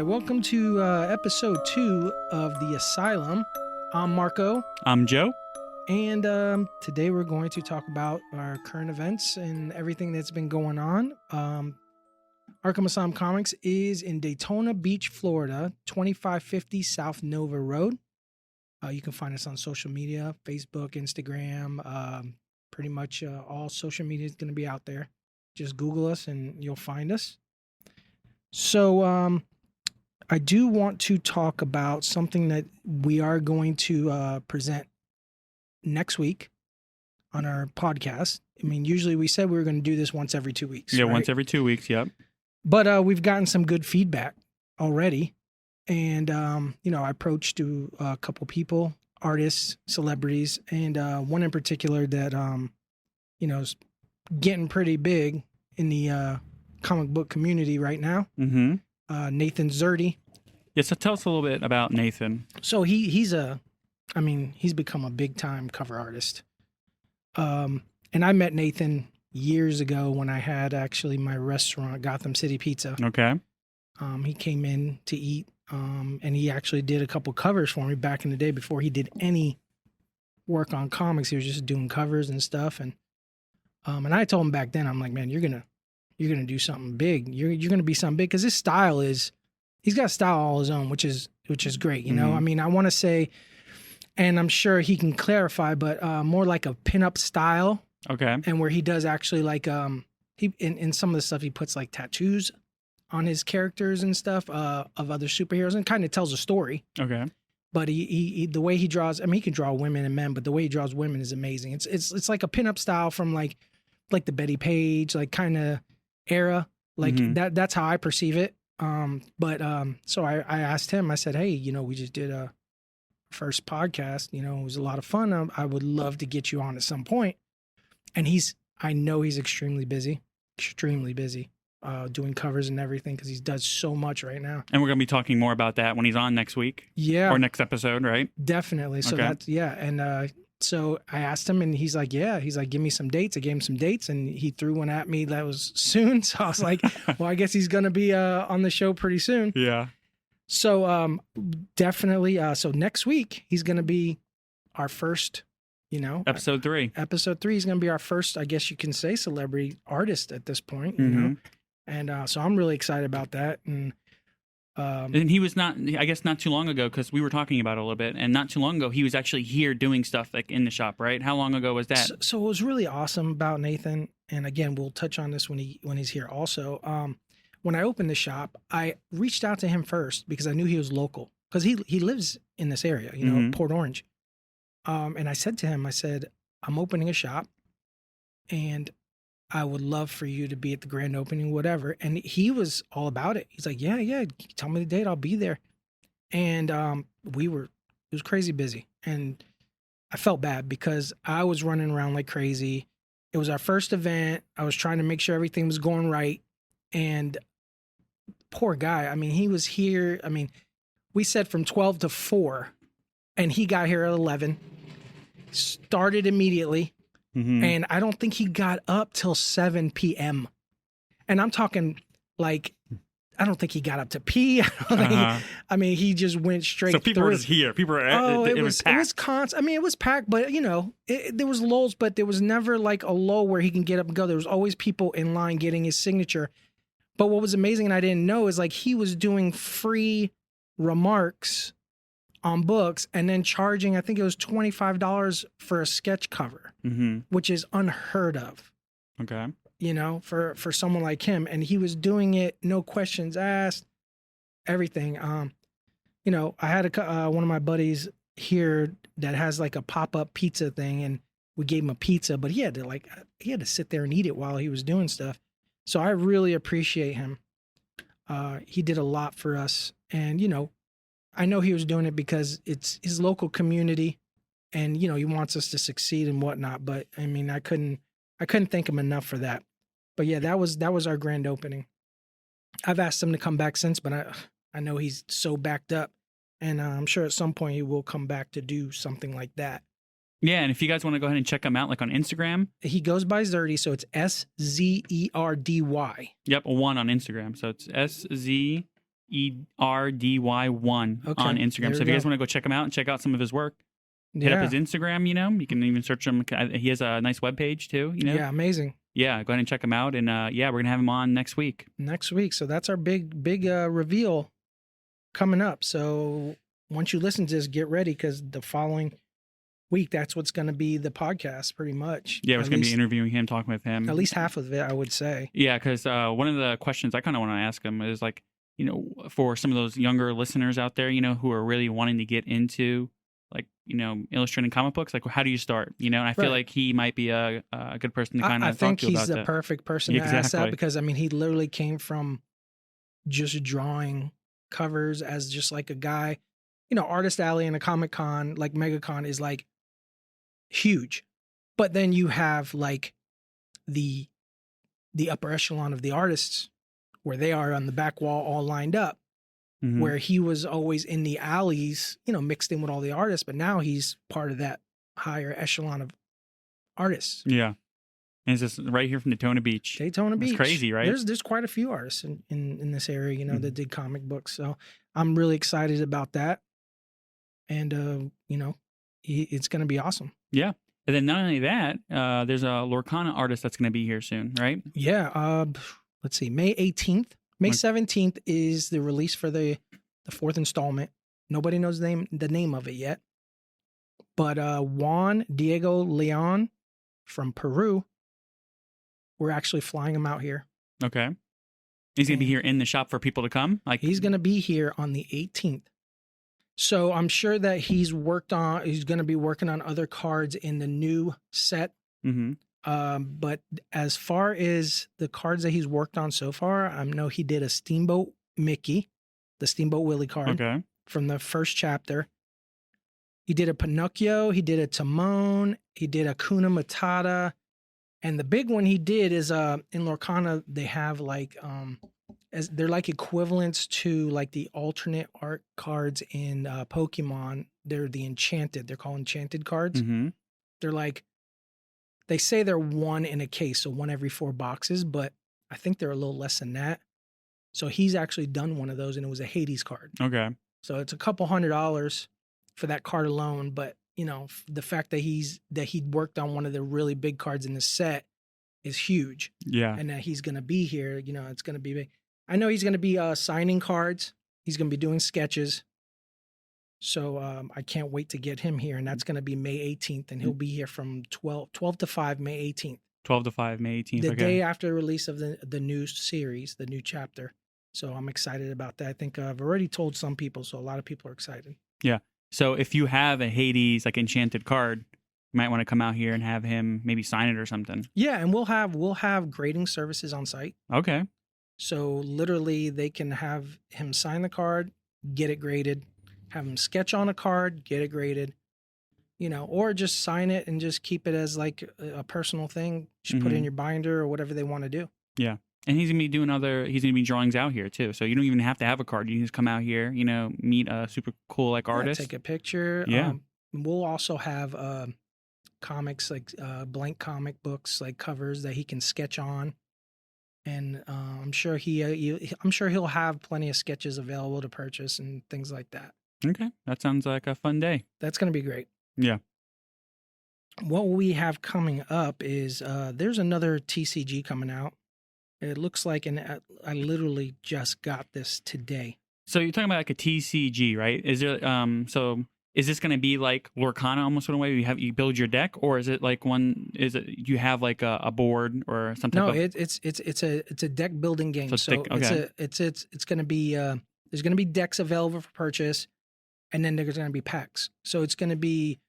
welcome to episode 2 of the Asylum. I'm Marco. I'm Joe. And today we're going to talk about our current events and everything that's been going on. Arkham Asylum Comics is in Daytona Beach, Florida, 2550 South Nova Road. You can find us on social media, Facebook, Instagram. Pretty much all social media is going to be out there. Just Google us and you'll find us. So I do want to talk about something that we are going to present next week on our podcast. I mean, usually we said we were going to do this once every 2 weeks. Yeah, right? once every 2 weeks, yep. But we've gotten some good feedback already. And, I approached to a couple people, artists, celebrities, and one in particular that, is getting pretty big in the comic book community right now. Mm-hmm. Nathan Zerdy. Yeah, so tell us a little bit about Nathan. So he's become a big time cover artist. And I met Nathan years ago when I had actually my restaurant, Gotham City Pizza. Okay. He came in to eat, and he actually did a couple covers for me back in the day before he did any work on comics. He was just doing covers and stuff. And I told him back then, I'm like, man, you're gonna do something big. You're gonna be something big, because his style he's got a style all his own, which is great. You know, I mean, I want to say, and I'm sure he can clarify, but more like a pinup style. Okay. And where he does actually like he in some of the stuff he puts like tattoos on his characters and stuff of other superheroes, and kind of tells a story. Okay. But he the way he draws, I mean, he can draw women and men, but the way he draws women is amazing. It's like a pinup style from like the Betty Page, like kind of era, like that's how I perceive it. So I asked him, I said, hey, we just did a first podcast, it was a lot of fun. I would love to get you on at some point. And I know he's extremely busy doing covers and everything, because he does so much right now. And we're going to be talking more about that when he's on next week. Yeah. Or next episode, right? Definitely. So okay. that's, yeah. And, so I asked him, and he's like, give me some dates. I gave him some dates, and he threw one at me that was soon. So I was like, well, I guess he's going to be on the show pretty soon. Yeah. So definitely. So next week, he's going to be our first, Episode 3. Episode 3 is going to be our first, I guess you can say, celebrity artist at this point, you know? And so I'm really excited about that. And he was not too long ago, because we were talking about it a little bit, and not too long ago he was actually here doing stuff like in the shop, right? How long ago was that? So what was really awesome about Nathan, and again, we'll touch on this when he's here also. When I opened the shop, I reached out to him first because I knew he was local, because he lives in this area, Port Orange. And I said to him, I'm opening a shop, and I would love for you to be at the grand opening, whatever. And he was all about it. He's like, yeah, tell me the date, I'll be there. And it was crazy busy. And I felt bad because I was running around like crazy. It was our first event. I was trying to make sure everything was going right. And poor guy, I mean, he was here. I mean, we said from 12 to 4, and he got here at 11, started immediately. And I don't think he got up till 7 p.m. And I'm talking like, I don't think he got up to pee. I mean, he just went straight through. So people were just here. People were, it was packed. It was constant. I mean, it was packed, but there was lulls, but there was never like a lull where he can get up and go. There was always people in line getting his signature. But what was amazing, and I didn't know, is like he was doing free remarks on books and then charging, I think it was $25 for a sketch cover, which is unheard of. Okay. For someone like him. And he was doing it, no questions asked, everything. I had one of my buddies here that has like a pop-up pizza thing, and we gave him a pizza, but he had to sit there and eat it while he was doing stuff. So I really appreciate him. He did a lot for us, and I know he was doing it because it's his local community, and he wants us to succeed and whatnot. But I mean, I couldn't thank him enough for that. But yeah, that was our grand opening. I've asked him to come back since, but I know he's so backed up, and I'm sure at some point he will come back to do something like that. Yeah, and if you guys want to go ahead and check him out, like on Instagram, he goes by Zerdy, so it's SZERDY. Yep, a 1 on Instagram, so it's SZ ERDY1 Okay, on Instagram. there So we if you guys go. want to go check him out and check out some of his work, hit up Yeah, his Instagram. You can even search him. He has a nice webpage too. yeah, amazing. Yeah, go ahead and check him out. And yeah, we're gonna have him on next week. Next week. So that's our big reveal coming up. So once you listen to this, get ready because the following week, that's what's going to be the podcast, pretty much. Yeah, we're just gonna be interviewing him, talking with him. At least half of it, I would say. Yeah, because one of the questions I kind of want to ask him is like, for some of those younger listeners out there, who are really wanting to get into like, illustrating comic books, like how do you start? And I feel Right. like he might be a good person to kind I of talk think to about he's the that. perfect person to ask that Exactly. because, I mean, he literally came from just drawing covers as just like a guy, Artist Alley and a Comic Con, like MegaCon is like huge. But then you have like the upper echelon of the artists where they are on the back wall all lined up, Mhm. where he was always in the alleys, mixed in with all the artists, but now he's part of that higher echelon of artists. Yeah. And it's just right here from Daytona Beach. Daytona Beach. It's crazy, right? There's quite a few artists in this area, Mhm. that did comic books. So I'm really excited about that. And it's gonna be awesome. Yeah. And then not only that, there's a Lorcana artist that's going to be here soon, right? Yeah. Let's see, May 18th. May Okay. 17th is the release for the fourth installment. Nobody knows the name of it yet. But Juan Diego Leon from Peru, we're actually flying him out here. Okay. He's going to be here in the shop for people to come. Like He's going to be here on the 18th. So I'm sure that he's going to be working on other cards in the new set. Mhm. But as far as the cards that he's worked on so far, I know he did a Steamboat Mickey, the Steamboat Willie card Okay. from the first chapter. He did a Pinocchio, he did a Timon, he did a Kuna Matata, and the big one he did is in Lorcana they have like as they're like equivalents to like the alternate art cards in Pokemon. They're the enchanted. They're called enchanted cards. Mhm. They're like, they say they're one in a case, so one every 4 boxes, but I think they're a little less than that. So he's actually done one of those, and it was a Hades card. Okay. So it's a couple $100 for that card alone. But the fact that he worked on one of the really big cards in the set is huge, Yeah. and that he's going to be here. It's going to be big. I know he's going to be signing cards. He's going to be doing sketches. So I can't wait to get him here, and that's going to be May 18th, and he'll be here from 12 to 5, May 18th. 12 to 5, May 18th. The Okay. day after the release of the new series, the new chapter. So I'm excited about that. I think I've already told some people, so a lot of people are excited. So if you have a Hades like enchanted card, you might want to come out here and have him maybe sign it or something. Yeah, and we'll have grading services on site. Okay. So literally they can have him sign the card, get it graded, have him sketch on a card, get it graded, or just sign it and just keep it as like a personal thing. Just put it in your binder or whatever they want to do. Yeah. And he's gonna be doing drawings out here too. So you don't even have to have a card. You can just come out here, meet a super cool like artist. Yeah, take a picture. Yeah. We'll also have comics, like blank comic books, like covers that he can sketch on. And I'm sure he'll have plenty of sketches available to purchase and things like that. Okay. That sounds like a fun day. That's going to be great. Yeah. What we have coming up is there's another TCG coming out. It looks like, and I literally just got this today. So you're talking about like a TCG, right? Is there so is this going to be like Lorcana almost in a way? You build your deck, or is it like you have like a board or something? No, it's a deck building game. So it's going to be there's going to be decks available for purchase, and then there's going to be packs. So it's going to be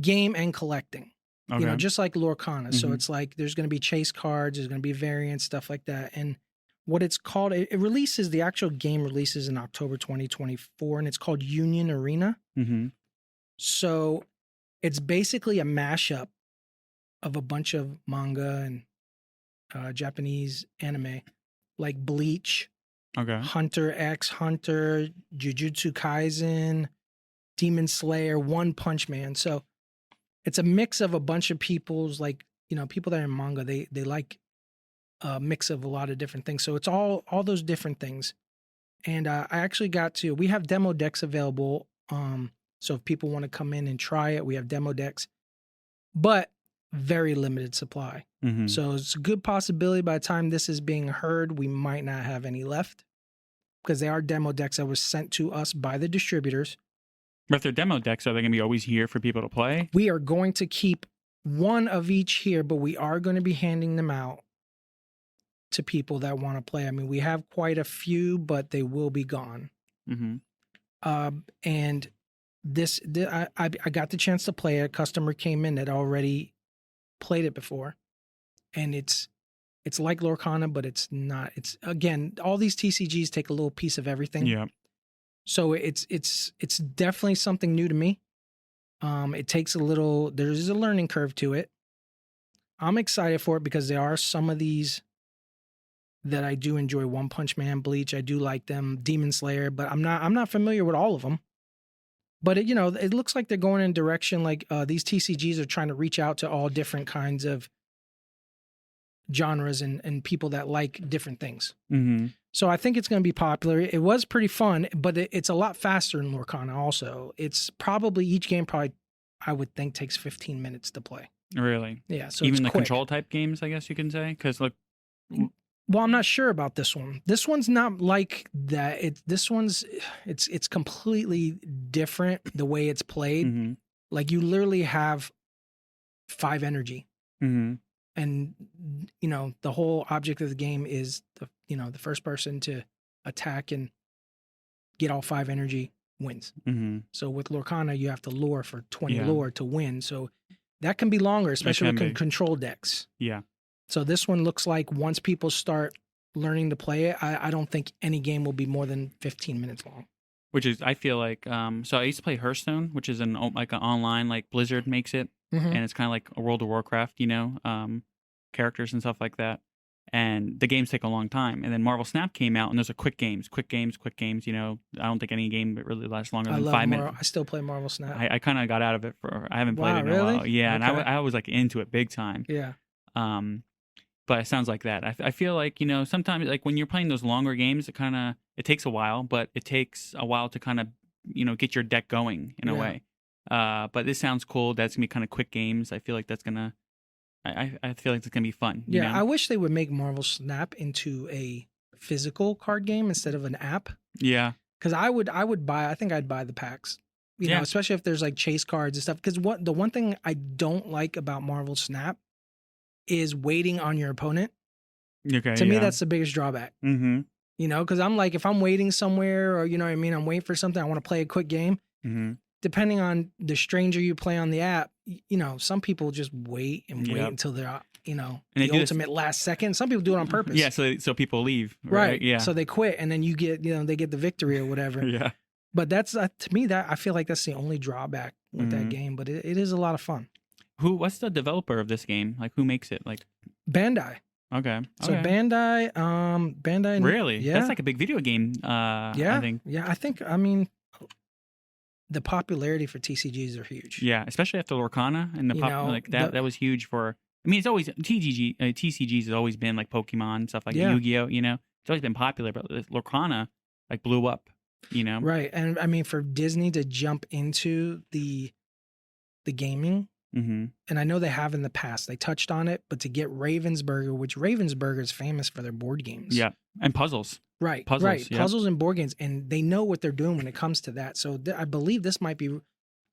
game and collecting. Okay. Just like Lorcana. So Mhm. it's like there's going to be chase cards, there's going to be variants, stuff like that. And what it's called, it releases, the actual game releases in October 2024, and it's called Union Arena. Mm-hmm. So it's basically a mashup of a bunch of manga and Japanese anime, like Bleach, Okay. Hunter x Hunter, Jujutsu Kaisen, Demon Slayer, One Punch Man. So it's a mix of a bunch of people's, like, people that are in manga, they like a mix of a lot of different things. So it's all those different things. And I actually we have demo decks available. So if people want to come in and try it, we have demo decks, but very limited supply. Mm-hmm. So it's a good possibility by the time this is being heard, we might not have any left because they are demo decks that was sent to us by the distributors. But if they're demo decks, are they going to be always here for people to play? We are going to keep one of each here, but we are going to be handing them out to people that want to play. I mean, we have quite a few, but they will be gone. Mm-hmm. And I got the chance to play it. A customer came in that already played it before, and it's like Lorcana, but it's not. It's, again, all these TCGs take a little piece of everything. Yeah. So it's definitely something new to me. It takes there's a learning curve to it. I'm excited for it because there are some of these that I do enjoy. One Punch Man, Bleach, I do like them. Demon Slayer, but I'm not familiar with all of them. But it looks like they're going in a direction like these TCGs are trying to reach out to all different kinds of genres and people that like different things. Mm-hmm. So I think it's going to be popular. It was pretty fun, but it's a lot faster in Lorcana also. It's probably, each game I would think takes 15 minutes to play. Really? Yeah. So even it's the quick. control type games, I guess you can say, because look. Well, I'm not sure about this one. This one's not like that. This one's it's completely different the way it's played. Mm-hmm. Like you literally have 5 energy. Mm-hmm. And the whole object of the game is the first person to attack and get all 5 energy wins. Mm-hmm. So with Lorcana, you have to lure for 20 Yeah. lore to win. So that can be longer, especially with control decks. Yeah. So this one looks like once people start learning to play it, I don't think any game will be more than 15 minutes long. Which is, I feel like, so I used to play Hearthstone, which is an online, like Blizzard makes it. Mm-hmm. And it's kind of like a World of Warcraft, characters and stuff like that. And the games take a long time. And then Marvel Snap came out, and those are quick games. I don't think any game really lasts longer than 5 minutes. I still play Marvel Snap. I kind of got out of it I haven't played it in a while. Yeah, okay. and I was like into it big time. Yeah. But it sounds like that. I feel like, sometimes like when you're playing those longer games, it takes a while, but it takes a while to kind of, get your deck going in a way. But this sounds cool. That's gonna be kind of quick games. I feel like that's gonna, I feel like it's gonna be fun. Yeah, I wish they would make Marvel Snap into a physical card game instead of an app. Yeah, because I would buy. I think I'd buy the packs. Especially if there's like chase cards and stuff. Because the one thing I don't like about Marvel Snap is waiting on your opponent. Okay. To me, that's the biggest drawback. Mm-hmm. Because I'm like, if I'm waiting somewhere or what I mean, I'm waiting for something, I want to play a quick game. Mm-hmm. Depending on the stranger you play on the app, some people just wait until they're, and the ultimate last second. Some people do it on purpose. Yeah, so people leave. Right. Yeah. So they quit, and then you get, they get the victory or whatever. Yeah. But that's to me, that I feel like that's the only drawback with that game. But it is a lot of fun. What's the developer of this game? Like, who makes it? Like Bandai. Okay. So Bandai. Really? Yeah. That's like a big video game. Yeah. I think. Yeah. I mean, the popularity for TCGs are huge. Yeah, especially after Lorcana and that was huge for. I mean, it's always TCGs has always been like Pokemon stuff like Yu-Gi-Oh. It's always been popular, but Lorcana like blew up. Right, and I mean for Disney to jump into the gaming. Mm-hmm. And I know they have in the past. They touched on it, but to get Ravensburger, which Ravensburger is famous for their board games. Yeah, and puzzles. Right, puzzles, right. Yeah. Puzzles and board games, and they know what they're doing when it comes to that. So I believe this might be,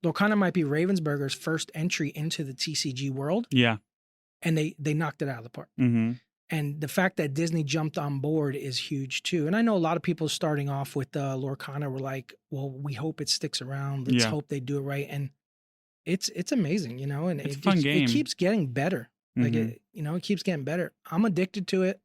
Lorcana might be Ravensburger's first entry into the TCG world. Yeah. And they knocked it out of the park. Mm-hmm. And the fact that Disney jumped on board is huge too. And I know a lot of people starting off with Lorcana were like, well, we hope it sticks around. Let's hope they do it right. And it's amazing, and it's a fun game. It keeps getting better. Like mm-hmm. it keeps getting better. I'm addicted to it.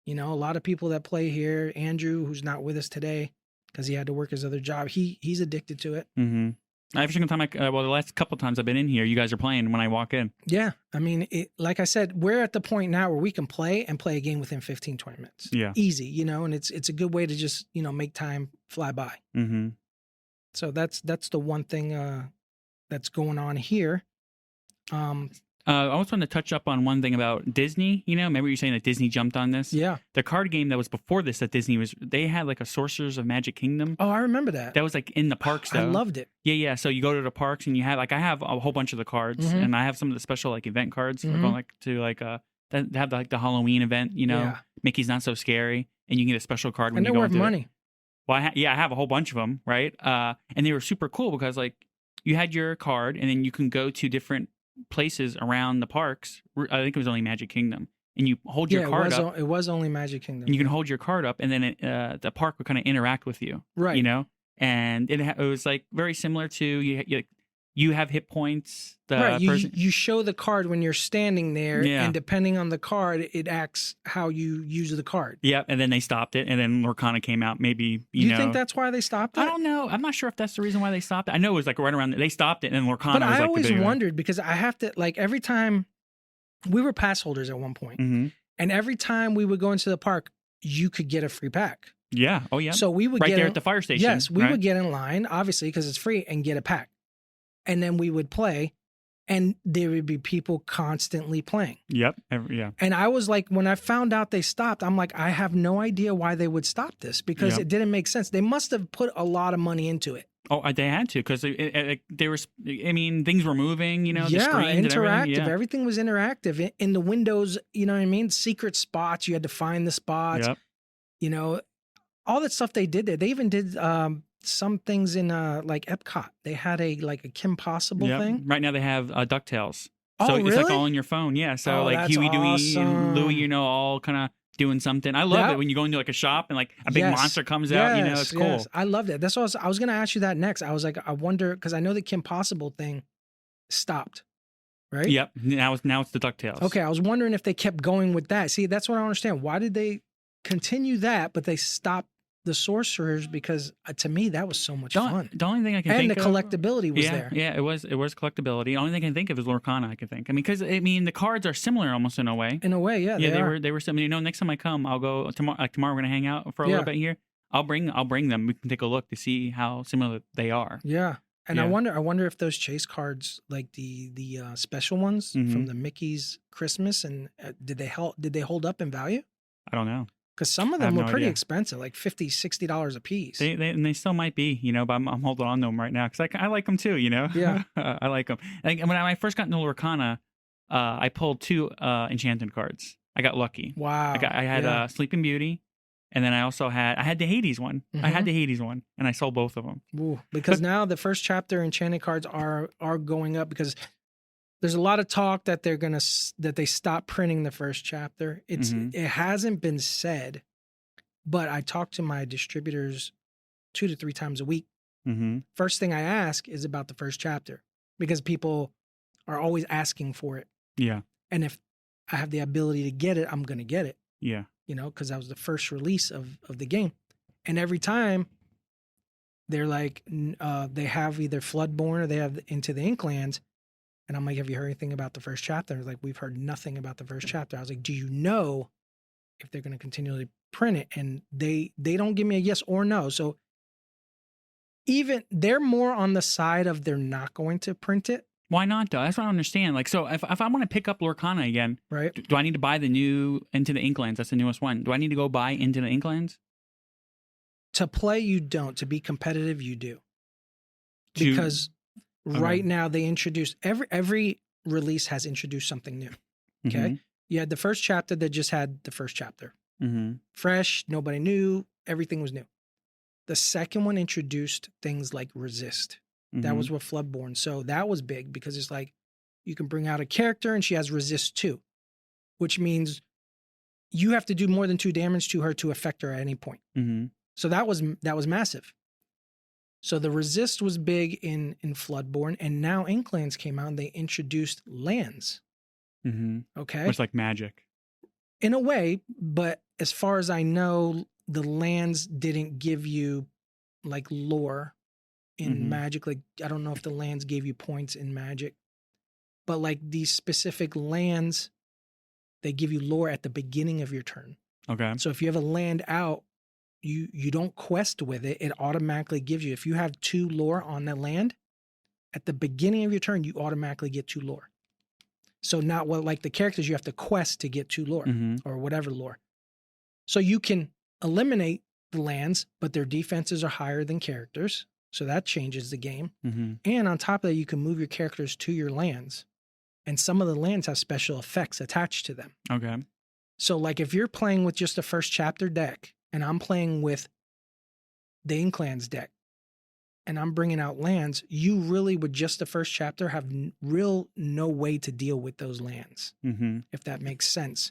A lot of people that play here, Andrew, who's not with us today because he had to work his other job, he's addicted to it. Mm-hmm. Every single time the last couple times I've been in here, you guys are playing when I walk in. Yeah. I mean, like I said, we're at the point now where we can play a game within 15, 20 minutes. Yeah. Easy, and it's a good way to just, make time fly by. Mm-hmm. So that's the one thing that's going on here. I also want to touch up on one thing about Disney. Remember you saying that Disney jumped on this? Yeah. The card game that was before this that Disney they had like a Sorcerers of Magic Kingdom. Oh, I remember that. That was like in the parks though. I loved it. Yeah. So you go to the parks and you have like I have a whole bunch of the cards and I have some of the special like event cards. We're going like to like that have like the Halloween event. Mickey's Not So Scary, and you can get a special card when and you they're go worth into money. it. Well, I have a whole bunch of them, right? And they were super cool because like you had your card and then you can go to different places around the parks. I think it was only Magic Kingdom, and you hold your card up. It was only Magic Kingdom. And you can hold your card up, and then the park would kind of interact with you, right? And it was like very similar to you have hit points. Right, you show the card when you're standing there, yeah. and depending on the card, it acts how you use the card. Yeah, and then they stopped it, and then Lorcana came out. Maybe you think that's why they stopped it? I don't know. I'm not sure if that's the reason why they stopped it. I know it was like right around. They stopped it, and then Lorcana. But was I like always the big wondered because I have to like every time we were pass holders at one point, and every time we would go into the park, you could get a free pack. Yeah. Oh yeah. So we would right get there at the fire station. Yes, we would get in line, obviously, because it's free, and get a pack, and then we would play. And there would be people constantly playing. Yep. Yeah. And I was like, when I found out they stopped, I'm like, I have no idea why they would stop this because it didn't make sense. They must have put a lot of money into it. Oh, they had to because they were. I mean, things were moving. The screens interactive. And everything was interactive in the windows. You know what I mean? Secret spots. You had to find the spots. Yep. All that stuff they did there. They even did some things in like Epcot. They had a Kim Possible thing. Right now they have DuckTales. Oh, so really? it's like all in your phone. Yeah. So like Huey, Dewey, and Louie, all kind of doing something. I love it when you go into like a shop and like a big monster comes out. It's cool. Yes. I love that. That's what I was going to ask you that next. I was like, I wonder because I know the Kim Possible thing stopped. Right. Yep. Now it's the DuckTales. Okay. I was wondering if they kept going with that. See, that's what I don't understand. Why did they continue that, but they stopped the sorcerers? Because to me that was so much fun. The only thing I can think of, and the collectability was there. Yeah, it was collectability. The only thing I can think of is Lorcana. I can think. I mean, because the cards are similar almost in a way. In a way, yeah. They were similar. Next time I come, I'll go tomorrow. Like tomorrow, we're gonna hang out for a little bit here. I'll bring them. We can take a look to see how similar they are. Yeah, and I wonder if those chase cards, like the special ones from the Mickey's Christmas, and did they hold up in value? I don't know. Because some of them were pretty expensive, like $50, $60 a piece. They still might be, but I'm holding on to them right now because I like them too, Yeah. I like them. Like when I first got into Lorcana, I pulled 2 enchanted cards. I got lucky. Wow. I had Sleeping Beauty, and then I also had the Hades one. I had the Hades one, and I sold both of them. Ooh, because now the first chapter enchanted cards are going up because there's a lot of talk that they stop printing the first chapter. It hasn't been said, but I talk to my distributors 2 to 3 times a week. First thing I ask is about the first chapter because people are always asking for it. Yeah. And if I have the ability to get it, I'm going to get it. Yeah. Because that was the first release of the game. And every time they're like, they have either Floodborn or they have Into the Inklands. And I'm like, have you heard anything about the first chapter? They're like, we've heard nothing about the first chapter. I was like, do you know if they're going to continually print it? And they don't give me a yes or no. So even they're more on the side of they're not going to print it. Why not though? That's what I don't understand. Like, so if I want to pick up Lorcana again, right? Do I need to buy the new Into the Inklands? That's the newest one. Do I need to go buy Into the Inklands? To play, you don't. To be competitive, you do. Because right now they introduced every release has introduced something new. Okay. You had the first chapter that just had the first chapter. Fresh, nobody knew, everything was new. The second one introduced things like Resist. That was with Floodborn. So that was big because it's like you can bring out a character and she has Resist 2, which means you have to do more than 2 damage to her to affect her at any point. So that was massive. So the Resist was big in Floodborn, and now Inklands came out and they introduced lands. Okay. It's like Magic. In a way, but as far as I know, the lands didn't give you like lore in Magic. Like, I don't know if the lands gave you points in Magic, but like these specific lands, they give you lore at the beginning of your turn. Okay. So if you have a land out, you don't quest with it. It automatically gives you, if you have 2 lore on that land, at the beginning of your turn, you automatically get 2 lore. So not what like the characters you have to quest to get to lore Mm-hmm. or whatever lore. So you can eliminate the lands, but their defenses are higher than characters. So that changes the game. Mm-hmm. And on top of that, you can move your characters to your lands. And some of the lands have special effects attached to them. Okay. So like if you're playing with just a first chapter deck and I'm playing with the Inklands deck and I'm bringing out lands, you really with just the first chapter have no way to deal with those lands, Mm-hmm. if that makes sense.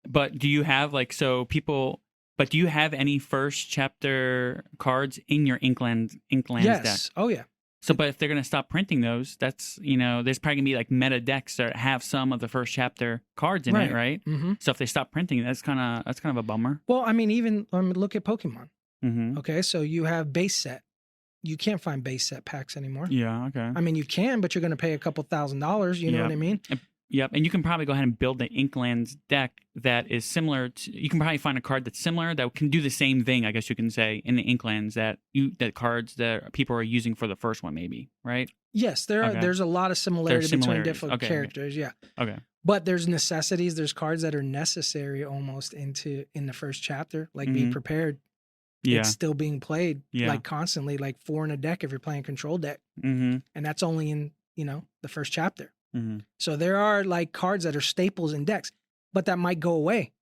But do you have But do you have any first chapter cards in your Inklands Yes. deck? Oh yeah. So, but if they're gonna stop printing those, that's there's probably gonna be like meta decks that have some of the first chapter cards in it, right? Mm-hmm. So if they stop printing, that's kind of a bummer. Well, I mean, even look at Pokemon. Mm-hmm. Okay, so you have base set. You can't find base set packs anymore. Yeah. Okay. I mean, you can, but you're going to pay a couple $1,000s. You know Yeah. what I mean? Yep, and you can probably go ahead and build the Inklands deck that is similar to. You can probably find a card that's similar that can do the same thing, I guess you can say, in the Inklands that cards that people are using for the first one, maybe, right? Yes, there's a lot of similarity between similarities. different Okay. characters. Yeah, Okay. but there's necessities. There's cards that are necessary almost in the first chapter. Like be Mhm. prepared. Yeah. It's still being played Yeah. like constantly, like 4 in a deck if you're playing control deck, Mm-hmm. and that's only in the first chapter. Mm-hmm. So there are like cards that are staples in decks, but that might go away.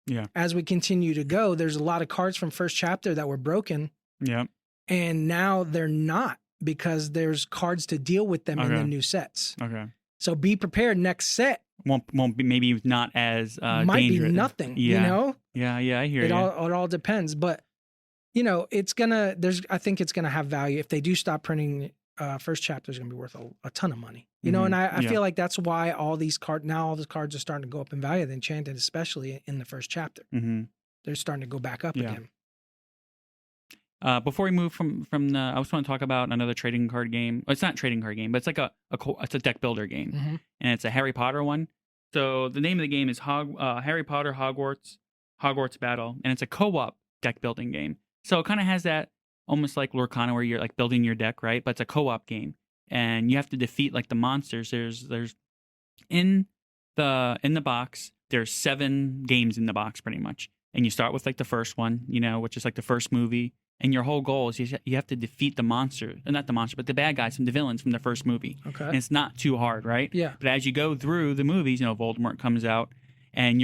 Yeah. As we continue to go, there's a lot of cards from first chapter that were broken, Yep. and now they're not because there's cards to deal with them in the Okay. new sets. Okay. So be prepared. Next set Won't be maybe not as might dangerous. be nothing. Yeah. Yeah. I hear It you. all depends, but it's gonna. I think it's gonna have value if they do stop printing. First chapter is gonna be worth a ton of money. And I Yeah. feel like that's why all these cards are starting to go up in value. The Enchanted, especially in the first chapter, Mm-hmm. they're starting to go back up Yeah. again. Before we move from the, I also want to talk about another trading card game. Well, it's not a trading card game, but it's like it's a deck builder game, Mhm. and it's a Harry Potter one. So the name of the game is Harry Potter Hogwarts Battle, and it's a co-op deck building game. So it kind of has that almost like Lorcana where you're like building your deck, right? But it's a co-op game, and you have to defeat like the monsters. There's in the box. There's 7 games in the box pretty much, and you start with like the first one, which is like the first movie. And your whole goal is you have to defeat the monster, not the monster, but the bad guys from the villains from the first movie. Okay. And it's not too hard, right? Yeah. But as you go through the movies, Voldemort comes out, and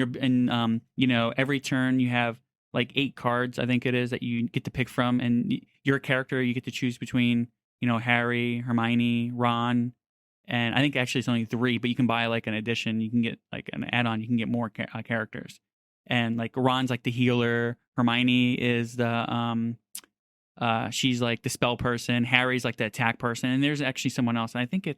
every turn you have like 8 cards, I think it is, that you get to pick from, and your character you get to choose between, Harry, Hermione, Ron, and I think actually it's only 3, but you can buy like an edition, you can get like an add-on, you can get more characters, and like Ron's like the healer, Hermione is the she's like the spell person. Harry's like the attack person, and there's actually someone else. And I think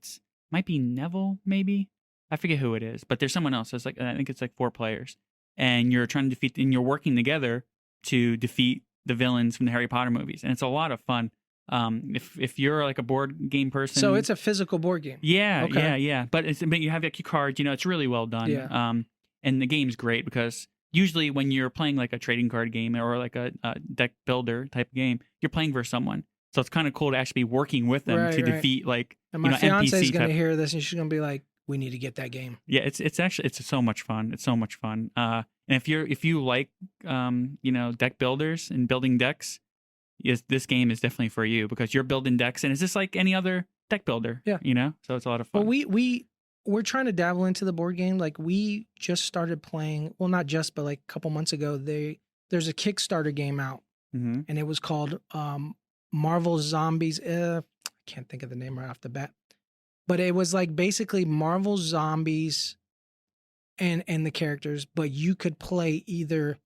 might be Neville, maybe. I forget who it is, but there's someone else. It's like I think it's like 4 players, and you're trying to defeat, and you're working together to defeat the villains from the Harry Potter movies, and it's a lot of fun. If you're like a board game person, So it's a physical board game. yeah, Okay. yeah. But you have like your cards. It's really well done. Yeah. And the game's great because usually when you're playing like a trading card game or like a deck builder type game, you're playing for someone. So it's kind of cool to actually be working with them Right, to right. defeat like And my fiance is NPC going to type. hear this, and she's going to be like, "We need to get that game." Yeah, it's actually so much fun. It's so much fun. And if you like deck builders and building decks, yes, this game is definitely for you because you're building decks, and it's just like any other deck builder. Yeah. So it's a lot of fun. Well, we're trying to dabble into the board game. Like we just started playing. Well, not just, but like a couple months ago, there's a Kickstarter game out, Mm-hmm. and it was called Marvel Zombies. I can't think of the name right off the bat, but it was like basically Marvel Zombies and the characters, but you could play either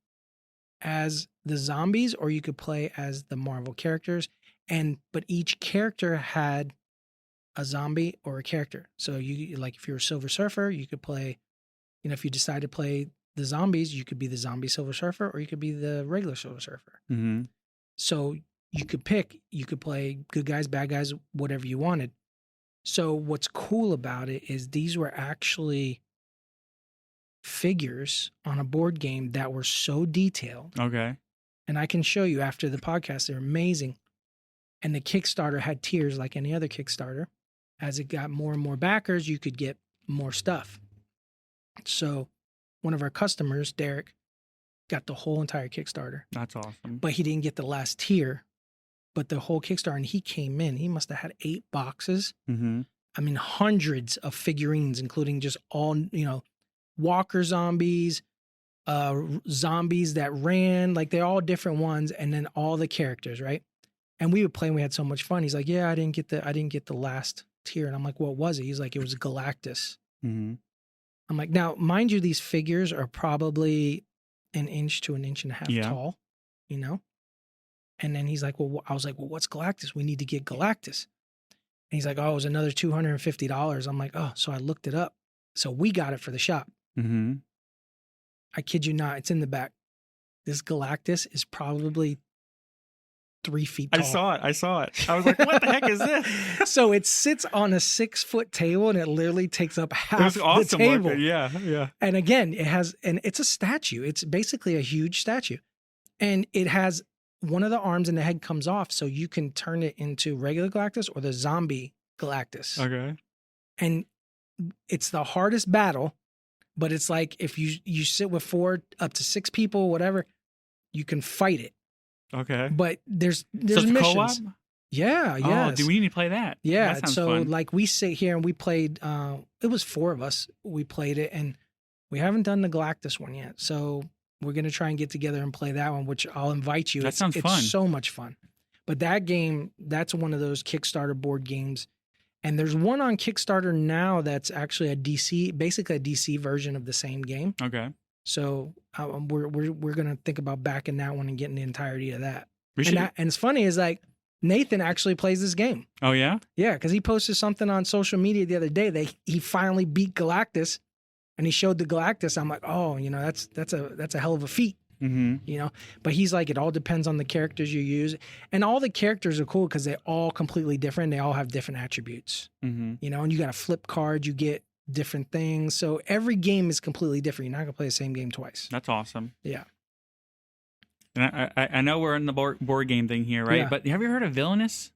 as the zombies or you could play as the Marvel characters, but each character had a zombie or a character. So you like if you're a Silver Surfer, you could play, if you decide to play the zombies, you could be the zombie Silver Surfer or you could be the regular Silver Surfer. Mm-hmm. So you could play good guys, bad guys, whatever you wanted. So what's cool about it is these were actually figures on a board game that were so detailed. Okay. And I can show you after the podcast. They're amazing. And the Kickstarter had tiers like any other Kickstarter. As it got more and more backers, you could get more stuff. So one of our customers, Derek, got the whole entire Kickstarter, That's awesome. but he didn't get the last tier, but the whole Kickstarter. And he came in, he must have had 8 boxes. Mm-hmm. I mean, hundreds of figurines, including just all, walker zombies, zombies that ran, like they're all different ones. And then all the characters, right? And we would play and we had so much fun. He's like, yeah, I didn't get the last tier. And I'm like, what was it? He's like, it was Galactus. Mm-hmm. I'm like, now, mind you, these figures are probably an inch to an inch and a half tall, And then he's like, well, I was like, well, what's Galactus? We need to get Galactus. And he's like, oh, it was another $250. I'm like, oh, so I looked it up. So we got it for the shop. Mm-hmm. I kid you not, it's in the back. This Galactus is probably 3 feet tall. I saw it. I was like, what the heck is this? So it sits on a 6-foot table and it literally takes up half the table. Looking. Yeah. And again, it's a statue. It's basically a huge statue. And it has one of the arms and the head comes off, so you can turn it into regular Galactus or the zombie Galactus. Okay. And it's the hardest battle, but it's like if you sit with 4 up to 6 people, whatever, you can fight it. Okay. But there's so it's missions. Co-op? Yeah, yeah. Oh, do we need to play that? Yeah. That sounds so fun. like we sit here and we played. It was 4 of us. We played it, and we haven't done the Galactus one yet. So we're gonna try and get together and play that one, which I'll invite you. That sounds fun. It's so much fun. But that game, that's one of those Kickstarter board games. And there's one on Kickstarter now that's actually basically a DC version of the same game. Okay. So we're gonna think about backing that one and getting the entirety of that. We should. And it's funny is like Nathan actually plays this game. Oh yeah. Yeah, because he posted something on social media the other day that he finally beat Galactus, and he showed the Galactus. I'm like, oh, that's a hell of a feat. Mm-hmm. But he's like, it all depends on the characters you use, and all the characters are cool because they're all completely different. They all have different attributes. Mm-hmm. And you got a flip card, you get different things. So every game is completely different. You're not gonna play the same game twice. That's awesome. Yeah. And I know we're in the board game thing here, right? Yeah. But have you heard of Villainous?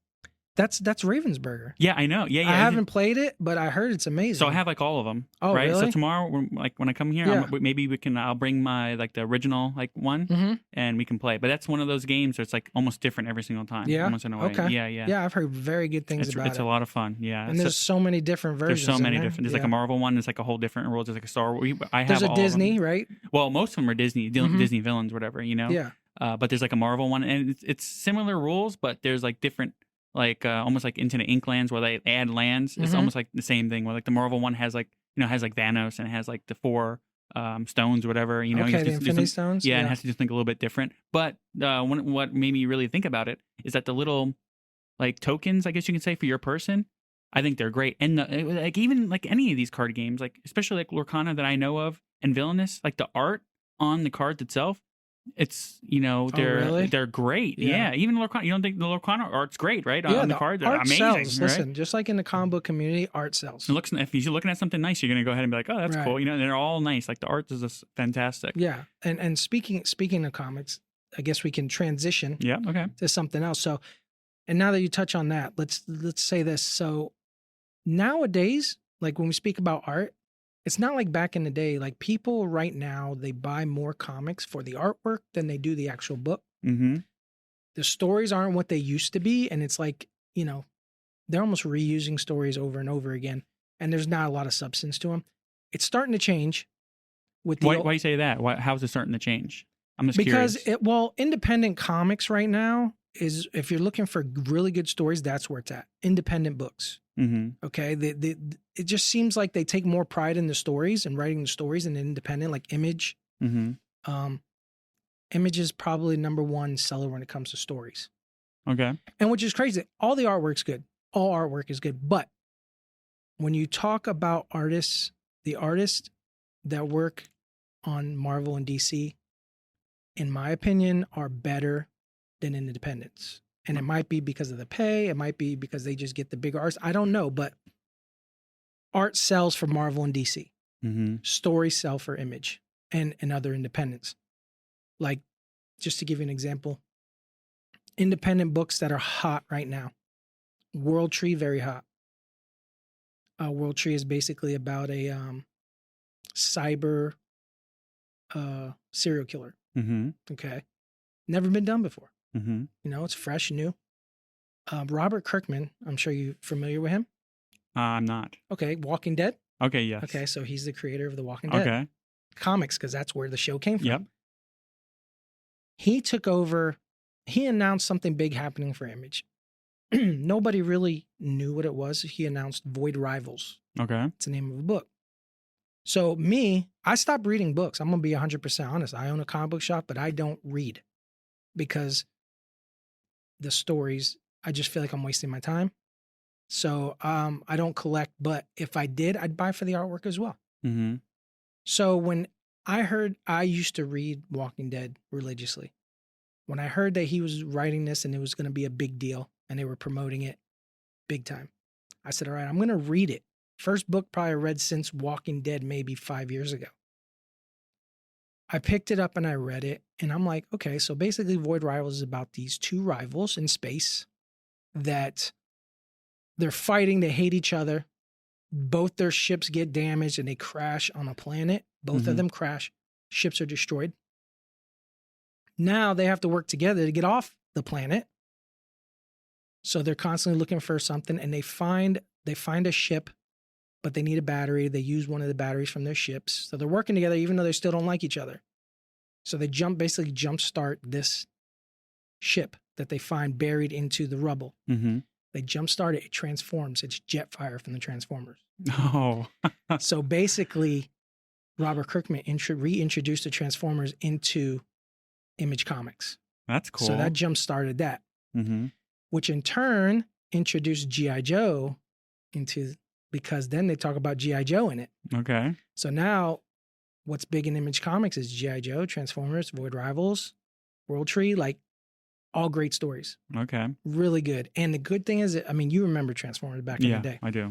That's Ravensburger. Yeah, I know. Yeah. I haven't played it, but I heard it's amazing. So I have like all of them. Oh, right? really? So tomorrow, when I come here, Yeah. maybe I'll bring my the original one, Mm-hmm. and we can play. But that's one of those games where it's like almost different every single time. Yeah? Almost in a way. Okay. Yeah. Yeah, I've heard very good things about It's it. a lot of fun. Yeah. And there's so many different versions. There's so many in there. different. There's like a Marvel one. There's like a whole different world. There's like a Star Wars. I have There's a all Disney, of them. right? Well, most of them are Disney, Mhm. Disney villains, whatever. Yeah. But there's like a Marvel one, and it's similar rules, but there's like different, like almost like Into the Inklands where they add lands. It's Mhm. almost like the same thing. Where like the Marvel one has like has like Thanos and it has like the 4 stones, whatever. You Okay, have the to do Infinity Stones. yeah, and it has to do something a little bit different. But what made me really think about it is that the little like tokens, I guess you can say, for your person, I think they're great. And like even like any of these card games, like especially like Lorcana that I know of and Villainous, like the art on the cards itself, it's really? they're great. Yeah. Yeah. Even Lorcana, you don't think the Lorcana art's great, right? Yeah, On the cards, they're art amazing. sells. Right? Listen, just like in the comic book community, art sells. It looks, if you're looking at something nice, you're gonna go ahead and be like, oh, that's Right. cool. They're all nice. Like the art is just fantastic. Yeah, and speaking of comics, I guess we can transition Yeah. Okay. to something else. So, and now that you touch on that, let's say this. So nowadays, like when we speak about art, it's not like back in the day. Like people right now, they buy more comics for the artwork than they do the actual book. Mm-hmm. The stories aren't what they used to be, and it's like they're almost reusing stories over and over again, and there's not a lot of substance to them. It's starting to change. With the Why do you say that? How's it starting to change? I'm just because curious. independent comics right now is, if you're looking for really good stories, that's where it's at. Independent books. Mm-hmm. Okay. It just seems like they take more pride in the stories and writing the stories and independent, like Image. Mm-hmm. Image is probably number 1 seller when it comes to stories. Okay. And which is crazy. All the artwork's good. All artwork is good. But when you talk about artists, the artists that work on Marvel and DC, in my opinion, are better than independents. And it might be because of the pay. It might be because they just get the bigger arts. I don't know, but art sells for Marvel and DC. Mm-hmm. Stories sell for Image and other independents. Like, just to give you an example, independent books that are hot right now. World Tree, very hot. World Tree is basically about a cyber serial killer. Mm-hmm. Okay, never been done before. Mm-hmm. You know, it's fresh, new. Robert Kirkman, I'm sure you're familiar with him. I'm not. Okay, Walking Dead. Okay. Yes. Okay, so he's the creator of the Walking Dead Okay. comics because that's where the show came from. Yep. He took over. He announced something big happening for Image. Nobody really knew what it was. He announced Void Rivals. Okay. It's the name of a book. So I stopped reading books. I'm gonna be 100% honest. I own a comic book shop, but I don't read because the stories. I just feel like I'm wasting my time. So I don't collect. But if I did, I'd buy for the artwork as well. Mm-hmm. So when I used to read Walking Dead religiously. When I heard that he was writing this and it was going to be a big deal and they were promoting it big time, I said, all right, I'm going to read it. First book probably read since Walking Dead, maybe 5 years ago. I picked it up and I read it and I'm like, okay, so basically Void Rivals is about these two rivals in space that they're fighting, they hate each other. Both their ships get damaged and they crash on a planet. Both of them crash. Ships are destroyed. Now they have to work together to get off the planet. So they're constantly looking for something and they find a ship, but they need a battery. They use one of the batteries from their ships. So they're working together even though they still don't like each other. So they basically jumpstart this ship that they find buried into the rubble. Mm-hmm. They jumpstart it, it transforms. It's Jetfire from the Transformers. Oh. So basically, Robert Kirkman reintroduced the Transformers into Image Comics. That's cool. So that jump started that, Mm-hmm. which in turn introduced G.I. Joe because then they talk about G.I. Joe in it. Okay. So now what's big in Image Comics is G.I. Joe, Transformers, Void Rivals, World Tree, like all great stories. Okay. Really good. And the good thing is, I mean, you remember Transformers back in the day. I do.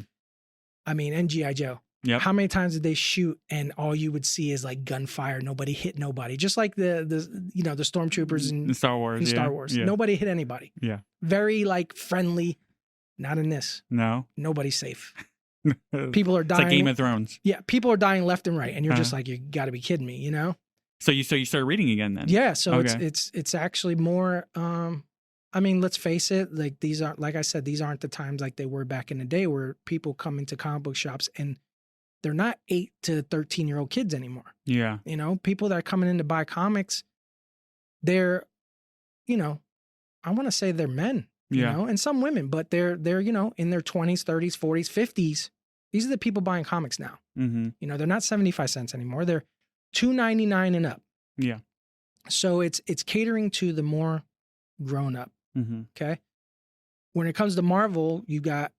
I mean, and G.I. Joe. Yep. How many times did they shoot and all you would see is like gunfire? Nobody hit nobody. Just like the stormtroopers In Star Wars. in Star Wars. Yeah. Nobody hit anybody. Yeah. Very like friendly. Not in this. No. Nobody's safe. People are It's dying. like Game of Thrones. Yeah, people are dying left and right, and you're just like, you got to be kidding me, you know? So you started reading again then? Yeah. So Okay. it's actually more. I mean, let's face it. Like these aren't, like I said, these aren't the times like they were back in the day where people come into comic book shops and they're not 8 to 13-year-old kids anymore. Yeah. You know, people that are coming in to buy comics, they're, you know, I want to say they're men, you know, and some women, but they're, you know, in their 20s, 30s, 40s, 50s. These are the people buying comics now. Mm-hmm. You know, they're not 75 cents anymore. They're $2.99 and up. Yeah. So it's catering to the more grown up. Mm-hmm. Okay. When it comes to Marvel, you got,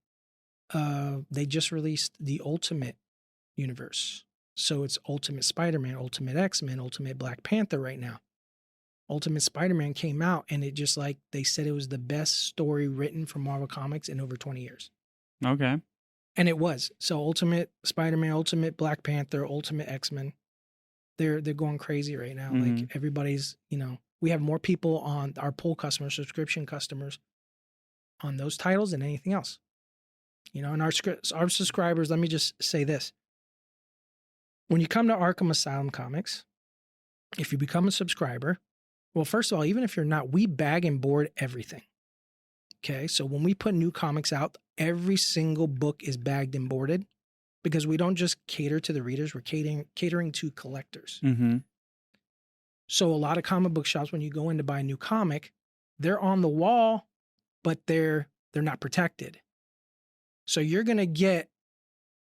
they just released the Ultimate Universe. So it's Ultimate Spider-Man, Ultimate X-Men, Ultimate Black Panther right now. Ultimate Spider-Man came out and it just like, they said it was the best story written for Marvel Comics in over 20 years. Okay. And it was. So Ultimate Spider-Man, Ultimate Black Panther, Ultimate X-Men, they're going crazy right now. Mhm. Like everybody's, you know, we have more people on our pull customers, subscription customers on those titles than anything else. You know, and our subscribers, let me just say this. When you come to Arkham Asylum Comics, if you become a subscriber, well, first of all, even if you're not, we bag and board everything. Okay. So when we put new comics out, every single book is bagged and boarded because we don't just cater to the readers, we're catering to collectors. Mm-hmm. So a lot of comic book shops, when you go in to buy a new comic, they're on the wall, but they're not protected. So you're going to get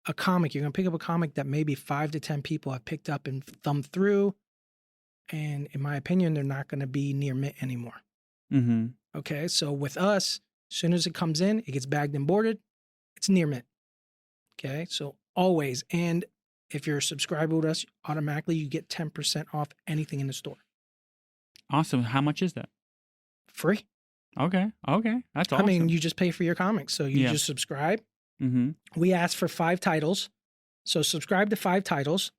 a comic, you're going to pick up a comic that maybe 5 to 10 people have picked up and thumbed through. And in my opinion, they're not going to be near mint anymore. Mm-hmm. Okay. So with us, as soon as it comes in, it gets bagged and boarded. It's near mint. Okay. So always. And if you're a subscriber with us, automatically you get 10% off anything in the store. Awesome. How much is that? Free. Okay. Okay. That's awesome. I mean, you just pay for your comics. So you Yeah. just subscribe. Mm-hmm. We ask for 5 titles. So subscribe to 5 titles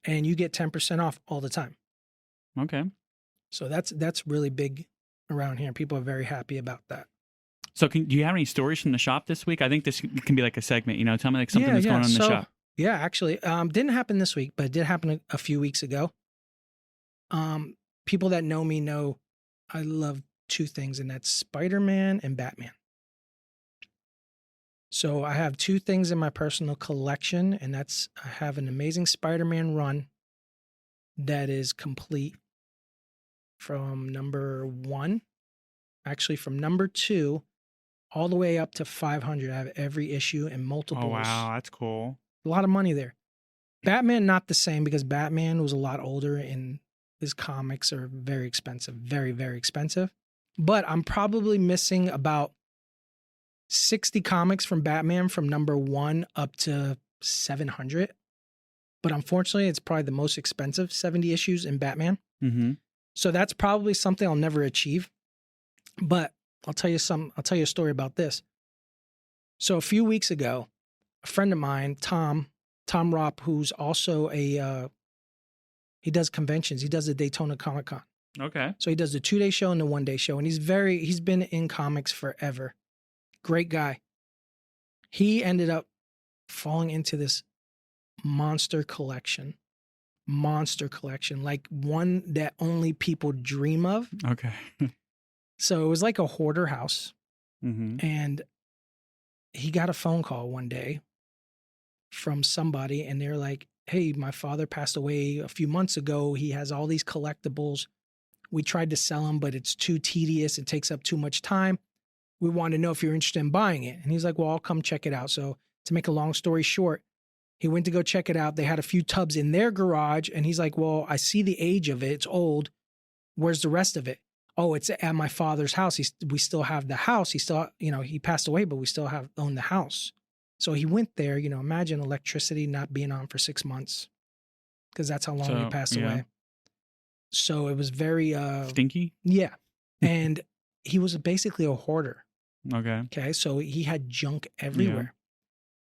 and you get 10% off all the time. Okay. So that's really big around here. People are very happy about that. So do you have any stories from the shop this week? I think this can be like a segment, tell me like something that's going on in the shop. Yeah, actually, didn't happen this week, but it did happen a few weeks ago. People that know me know I love two things, and that's Spider-Man and Batman. So I have two things in my personal collection, and that's I have an amazing Spider-Man run that is complete from number 1, actually from number 2 all the way up to 500. I have every issue and multiples. Oh, wow. That's cool. A lot of money there. Batman, not the same, because Batman was a lot older and his comics are very expensive, very, very expensive. But I'm probably missing about 60 comics from Batman from number 1 up to 700. But unfortunately, it's probably the most expensive 70 issues in Batman. Mm-hmm. So that's probably something I'll never achieve. But I'll tell you a story about this. So a few weeks ago, a friend of mine, Tom Ropp, who's also he does conventions. He does the Daytona Comic Con. Okay. So he does the 2-day show and the 1-day show. And he's been in comics forever. Great guy. He ended up falling into this monster collection, like one that only people dream of. Okay. So it was like a hoarder house. Mm-hmm. And he got a phone call one day from somebody, and they're like, hey, my father passed away a few months ago. He has all these collectibles. We tried to sell them, but it's too tedious. It takes up too much time. We want to know if you're interested in buying it. And he's like, well, I'll come check it out. So to make a long story short, he went to go check it out. They had a few tubs in their garage. And he's like, well, I see the age of it. It's old. Where's the rest of it? Oh, it's at my father's house. We still have the house. He still, he passed away, but we still own the house. So he went there, imagine electricity not being on for 6 months, because that's how long he passed away. So it was very stinky. Yeah. And he was basically a hoarder. Okay. So he had junk everywhere.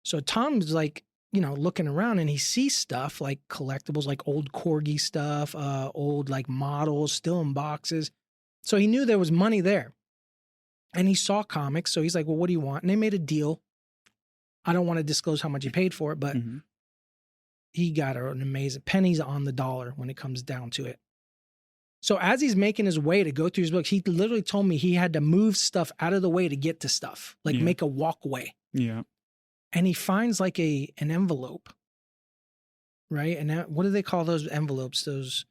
So Tom's like, looking around, and he sees stuff like collectibles, like old corgi stuff, old like models still in boxes. So he knew there was money there. And he saw comics. So he's like, well, what do you want? And they made a deal. I don't want to disclose how much he paid for it, but he got an amazing pennies on the dollar when it comes down to it. So as he's making his way to go through his books, he literally told me he had to move stuff out of the way to get to stuff, like make a walkway. Yeah. And he finds like an envelope, right? And what do they call those envelopes? Those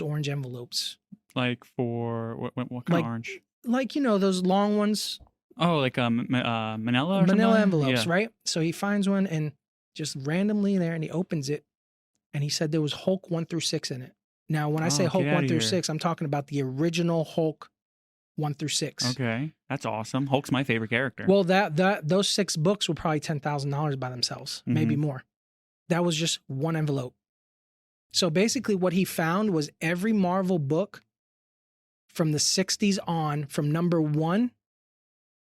orange envelopes. Like for what kind of orange? Like, those long ones. Oh, like manila or Manila something? envelopes, right? So he finds one and just randomly in there, and he opens it, and he said there was Hulk 1 through 6 in it. Now, when I say Hulk 1 through 6, I'm talking about the original Hulk 1 through 6. Okay, that's awesome. Hulk's my favorite character. Well, those 6 books were probably $10,000 by themselves, maybe more. That was just one envelope. So basically, what he found was every Marvel book from the 60s on, from number 1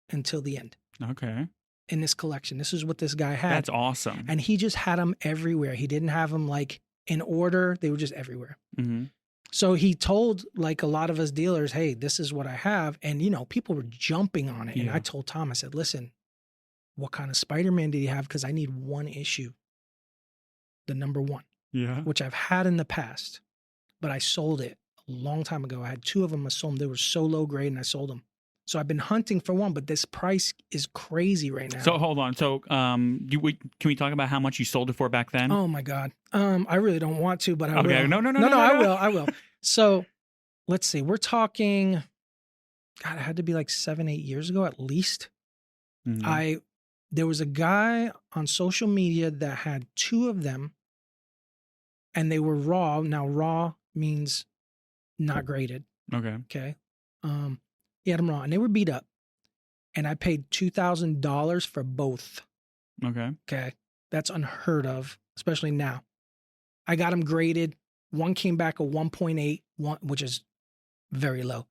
until the end. Okay. In this collection, this is what this guy had. That's awesome. And he just had them everywhere. He didn't have them like in order. They were just everywhere. Mm-hmm. So he told like a lot of us dealers, hey, this is what I have. And, people were jumping on it. And I told Tom, I said, listen, what kind of Spider-Man did he have? Because I need one issue, the number 1, which I've had in the past, but I sold it a long time ago. I had 2 of them. I sold them. They were so low grade, and I sold them. So I've been hunting for one, but this price is crazy right now. So hold on. So can we talk about how much you sold it for back then? Oh my God. I really don't want to, but I will. Okay. No. I will. So let's see. We're talking, God, it had to be like 7-8 years ago at least. Mm-hmm. There was a guy on social media that had 2 of them, and they were raw. Now raw means not graded. Okay. He had them raw, and they were beat up. And I paid $2,000 for both. Okay. That's unheard of, especially now. I got them graded. One came back a 1.8, which is very low.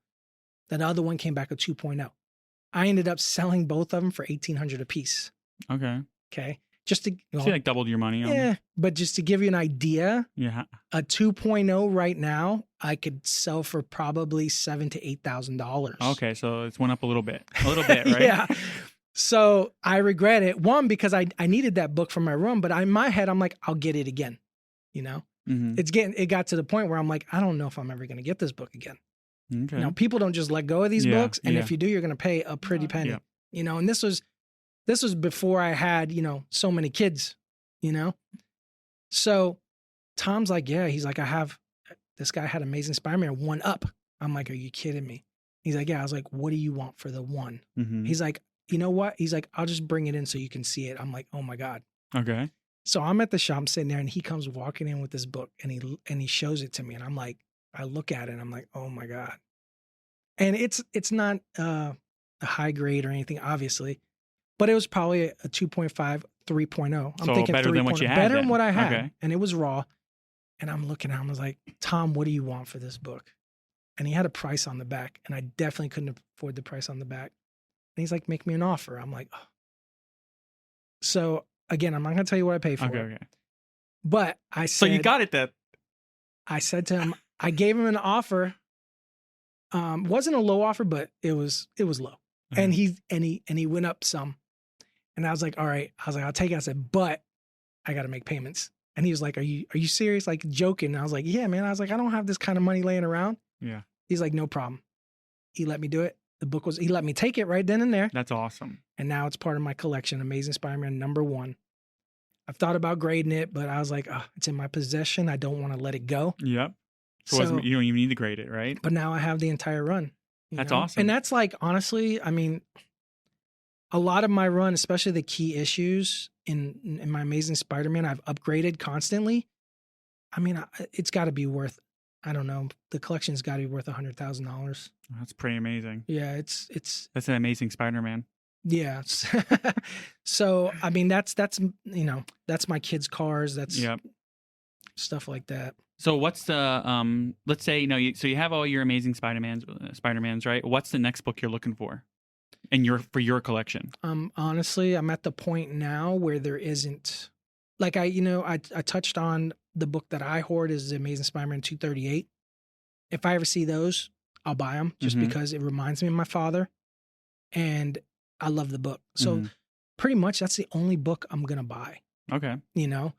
That other one came back a 2.0. I ended up selling both of them for $1,800 a piece. Okay. Just to, So you like doubled your money on them? yeah, but just to give you an idea, Yeah. a 2.0 right now, I could sell for probably $7,000 to $8,000. Okay, so it's went up a little bit, right? Yeah. So I regret it. One, because I needed that book for my room, but in my head, I'm like, I'll get it again. You know, Mm-hmm. it got to the point where I'm like, I don't know if I'm ever going to get this book again. Okay. You know, people don't just let go of these Yeah, books. And yeah. if you do, you're going to pay a pretty penny, Yeah. you know, and this was before I had, you know, so many kids, you know? So Tom's like, yeah, he's like, this guy had Amazing Spider-Man 1 up. I'm like, are you kidding me? He's like, yeah. I was like, what do you want for the 1? Mm-hmm. He's like, you know what? He's like, I'll just bring it in so you can see it. I'm like, oh my God. Okay. So I'm at the shop, I'm sitting there, and he comes walking in with this book, and he shows it to me, and I'm like, I look at it, and I'm like, oh my God. And it's not a high grade or anything, obviously, but it was probably a 2.5, 3.0. I'm So thinking better than what you had better then. than what I had, Okay. and it was raw. And I'm looking at him, I was like, Tom, what do you want for this book? And he had a price on the back, and I definitely couldn't afford the price on the back. And he's like, make me an offer. I'm like, oh. So again, I'm not going to tell you what I paid for Okay. it. Okay. But I said, So you got it then. I said to him, I gave him an offer. Wasn't a low offer, but it was low. And he went up some. And I was like, all right. I was like, I'll take it. I said, but I got to make payments. And he was like, are you serious? Like joking. And I was like, yeah, man. I was like, I don't have this kind of money laying around. Yeah. He's like, no problem. He let me do it. He let me take it right then and there. That's awesome. And now it's part of my collection, Amazing Spider-Man #1. I've thought about grading it, but I was like, oh, it's in my possession. I don't want to let it go. Yep. So you don't even need to grade it, right? But now I have the entire run. That's know? awesome. And that's like, honestly, I mean, a lot of my run, especially the key issues in my Amazing Spider-Man, I've upgraded constantly. I mean, it's got to be worth, I don't know, the collection's got to be worth $100,000. That's pretty amazing. Yeah, it's That's an Amazing Spider-Man. Yeah. So, I mean, that's, you know, that's my kids' cars. That's stuff like that. So what's the, let's say, you know, so you have all your Amazing Spider-Mans, right? What's the next book you're looking for for your collection? Honestly, I'm at the point now where there isn't, like, I touched on the book that I hoard is the Amazing Spider-Man 238. If I ever see those, I'll buy them just because it reminds me of my father. And I love the book. So pretty much that's the only book I'm going to buy. Okay. You know,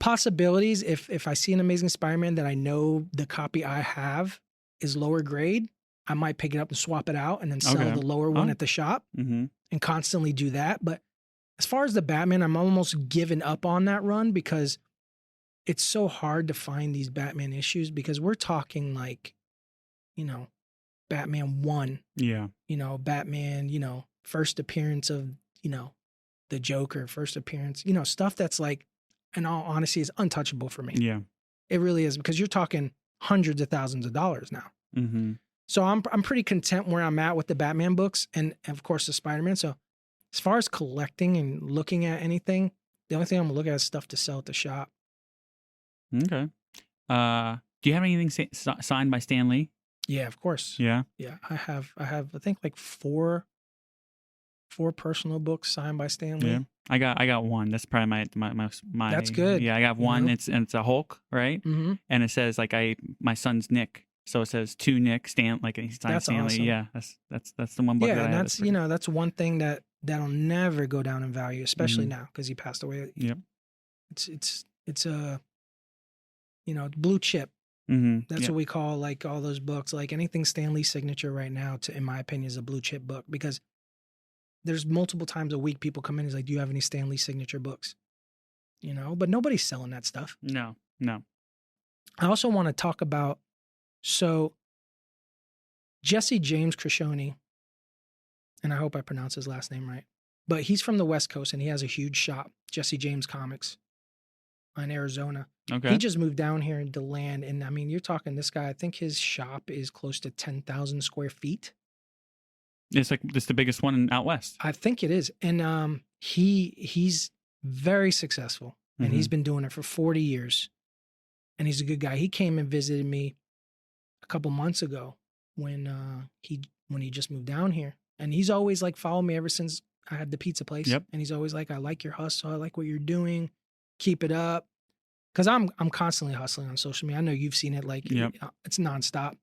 possibilities. If I see an Amazing Spider-Man that I know the copy I have is lower grade, I might pick it up and swap it out and then sell the lower one at the shop and constantly do that. But as far as the Batman, I'm almost given up on that run because it's so hard to find these Batman issues because we're talking like, you know, Batman 1. Yeah. You know, Batman, you know, first appearance of, you know, the Joker, first appearance, you know, stuff that's like, in all honesty, is untouchable for me. Yeah. It really is because you're talking hundreds of thousands of dollars now. Mm-hmm. So I'm pretty content where I'm at with the Batman books and of course the Spider-Man. So as far as collecting and looking at anything, the only thing I'm gonna look at is stuff to sell at the shop. Okay. Do you have anything signed by Stan Lee? Yeah, of course. Yeah. Yeah, I have I think like four personal books signed by Stan Lee. Yeah. I got one. That's probably my That's good. Yeah, I got one. You know? It's a Hulk, right? Mm-hmm. And it says like my son's Nick. So it says to Nick Stan, like he's signed That's Stanley. awesome. Yeah, that's the one book. Yeah, that and I have. that's you know that's one thing that'll never go down in value, especially now because he passed away. Yep. It's a blue chip. That's what we call like all those books. Like anything Stan Lee signature right now, in my opinion, is a blue chip book because there's multiple times a week people come in and is like, do you have any Stan Lee signature books? You know, but nobody's selling that stuff. No. I also want to talk about. So, Jesse James Crescione, and I hope I pronounce his last name right, but he's from the West Coast and he has a huge shop, Jesse James Comics, in Arizona. Okay. He just moved down here into land, and I mean, you're talking this guy. I think his shop is close to 10,000 square feet. It's the biggest one out west. I think it is, and he's very successful, and he's been doing it for 40 years, and he's a good guy. He came and visited me a couple months ago when he just moved down here, and he's always like followed me ever since I had the pizza place, Yep. and he's always like, "I like your hustle. I like what you're doing. Keep it up." Because I'm constantly hustling on social media. I know you've seen it. Like Yep. it's nonstop.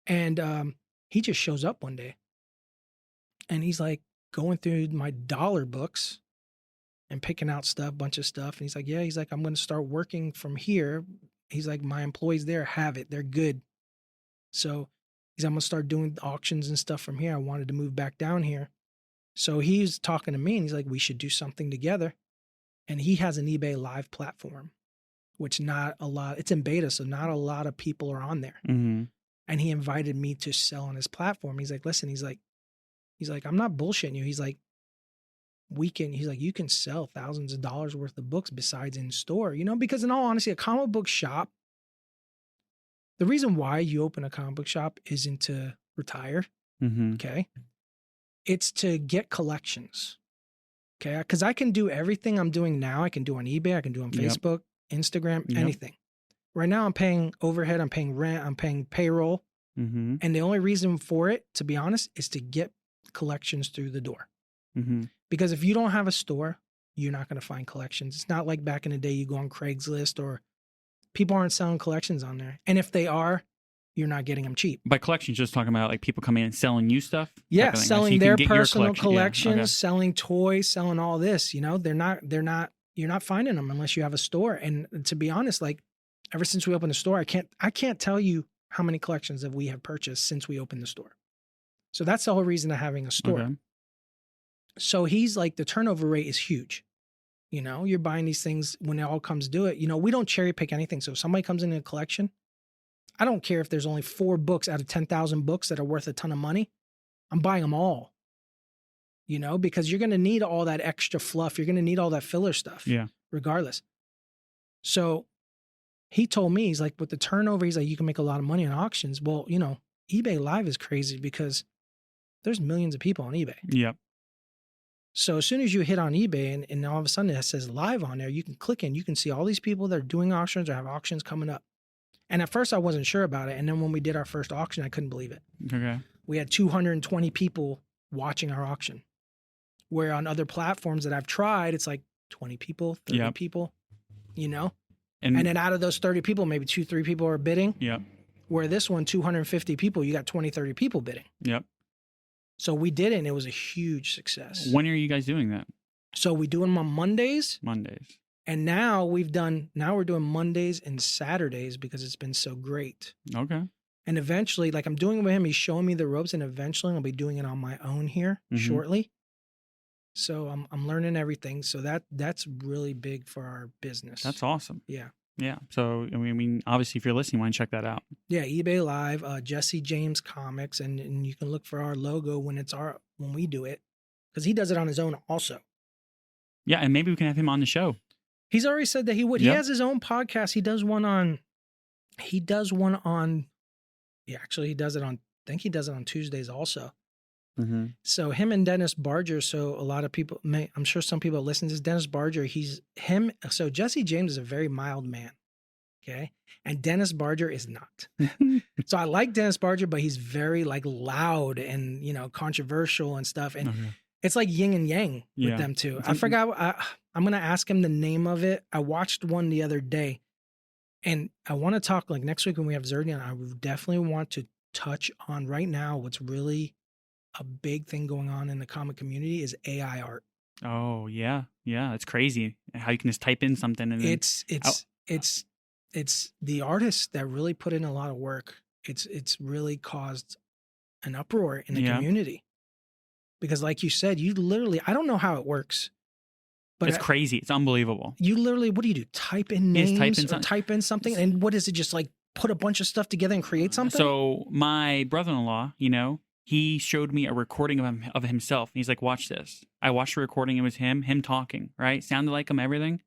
And he just shows up one day, and he's like going through my dollar books and picking out stuff, bunch of stuff. And he's like, "Yeah," he's like, "I'm going to start working from here." He's like, "My employees there have it. They're good." So he's like, "I'm going to start doing auctions and stuff from here. I wanted to move back down here." So he's talking to me, and he's like, "We should do something together." And he has an eBay live platform, which not a lot, it's in beta, so not a lot of people are on there. Mm-hmm. And he invited me to sell on his platform. He's like, "Listen," he's like, "I'm not bullshitting you." He's like, he's like, "You can sell thousands of dollars worth of books besides in store, because in all honesty, a comic book shop, the reason why you open a comic book shop isn't to retire. Mm-hmm. Okay. It's to get collections. Okay. Because I can do everything I'm doing now. I can do on eBay. I can do on Yep. Facebook, Instagram, Yep. anything. Right now, I'm paying overhead. I'm paying rent. I'm paying payroll. Mm-hmm. And the only reason for it, to be honest, is to get collections through the door. Mm-hmm. Because if you don't have a store, you're not going to find collections. It's not like back in the day you go on Craigslist, or people aren't selling collections on there. And if they are, you're not getting them cheap. By collections, just talking about like people coming in and selling you stuff. Yeah, type of thing. So selling you can their get your personal collection. Yeah, collections, okay. selling toys, selling all this. You're not finding them unless you have a store. And to be honest, like ever since we opened the store, I can't tell you how many collections that we have purchased since we opened the store. So that's the whole reason of having a store. Okay. So he's like, the turnover rate is huge. You're buying these things when it all comes to it. We don't cherry pick anything. So if somebody comes into a collection, I don't care if there's only 4 books out of 10,000 books that are worth a ton of money. I'm buying them all, because you're going to need all that extra fluff. You're going to need all that filler stuff. Yeah. Regardless. So he told me, he's like, with the turnover, he's like, you can make a lot of money on auctions. Well, eBay Live is crazy because there's millions of people on eBay. Yep. So as soon as you hit on eBay and all of a sudden it says live on there, you can click in, you can see all these people that are doing auctions or have auctions coming up. And at first I wasn't sure about it. And then when we did our first auction, I couldn't believe it. Okay. We had 220 people watching our auction, where on other platforms that I've tried, it's like 20 people, 30 Yep. people, And And then out of those 30 people, maybe 2-3 people are bidding. Yep. Where this one, 250 people, you got 20-30 people bidding. Yep. So we did it, and it was a huge success. When are you guys doing that? So we do them on Mondays. Mondays. And now we're doing Mondays and Saturdays because it's been so great. Okay. And eventually, like I'm doing it with him, he's showing me the ropes, and eventually I'll be doing it on my own here shortly. So I'm learning everything. So that's really big for our business. That's awesome. Yeah. Yeah. So I mean, obviously, if you're listening, you want to check that out. Yeah, eBay Live, Jesse James Comics, and you can look for our logo when we do it, because he does it on his own also. Yeah, and maybe we can have him on the show. He's already said that he would. Yep. He has his own podcast. He does one on. Yeah, actually, he does it on. I think he does it on Tuesdays also. Mm-hmm. So him and Dennis Barger. So a lot of people, I'm sure some people listen to this. Dennis Barger. So Jesse James is a very mild man. Okay. And Dennis Barger is not. So I like Dennis Barger, but he's very like loud and, controversial and stuff. And it's like yin and yang with them too. I forgot. I'm going to ask him the name of it. I watched one the other day, and I want to talk like next week when we have Zerdian. I definitely want to touch on right now what's really a big thing going on in the comic community is AI art. Oh yeah. Yeah. It's crazy how you can just type in something and then it's the artists that really put in a lot of work. It's really caused an uproar in the community, because like you said, I don't know how it works, but it's crazy. It's unbelievable. You literally, what do you do? Type in names type in something, and what is it? Just like put a bunch of stuff together and create something? So my brother-in-law, he showed me a recording of himself. He's like, watch this. I watched the recording. It was him talking, right? Sounded like him, everything.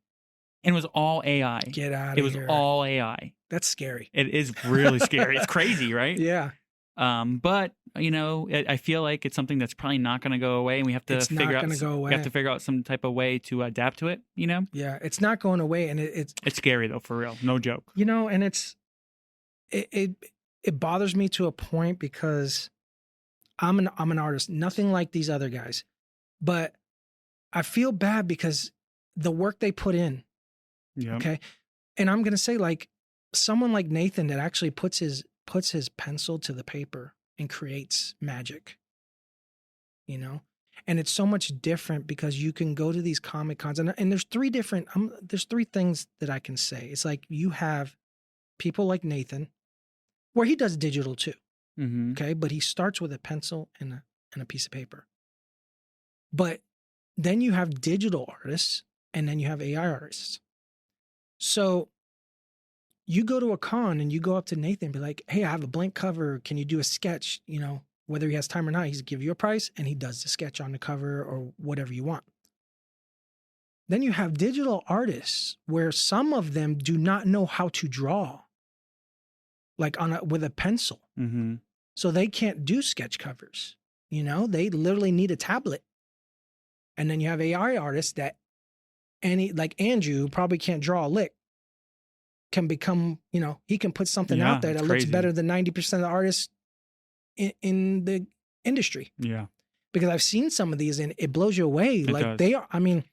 And it was all AI. Get out of here. It was here. all AI. That's scary. It is really scary. It's crazy, right? Yeah. But I feel like it's something that's probably not going to go away, and we have to figure out some type of way to adapt to it. Yeah, it's not going away, and it's scary though, for real, no joke. And it bothers me to a point, because I'm an artist, nothing like these other guys. But I feel bad because the work they put in. Yep. Okay. And I'm gonna say, like, someone like Nathan that actually puts his pencil to the paper and creates magic, you know? And it's so much different because you can go to these Comic Cons and there's there's three things that I can say. It's like you have people like Nathan, where he does digital too. Mm-hmm. Okay. But he starts with a pencil and a piece of paper. But then you have digital artists and then you have AI artists. So you go to a con and you go up to Nathan and be like, hey, I have a blank cover. Can you do a sketch? You know, whether he has time or not, he's give you a price and he does the sketch on the cover or whatever you want. Then you have digital artists where some of them do not know how to draw, like with a pencil. Mm-hmm. So they can't do sketch covers. You know, they literally need a tablet. And then you have AI artists that like Andrew, who probably can't draw a lick, can become, you know, he can put something out there that looks better than 90% of the artists in the industry. Yeah. Because I've seen some of these and it blows you away. It like does. they are, I mean,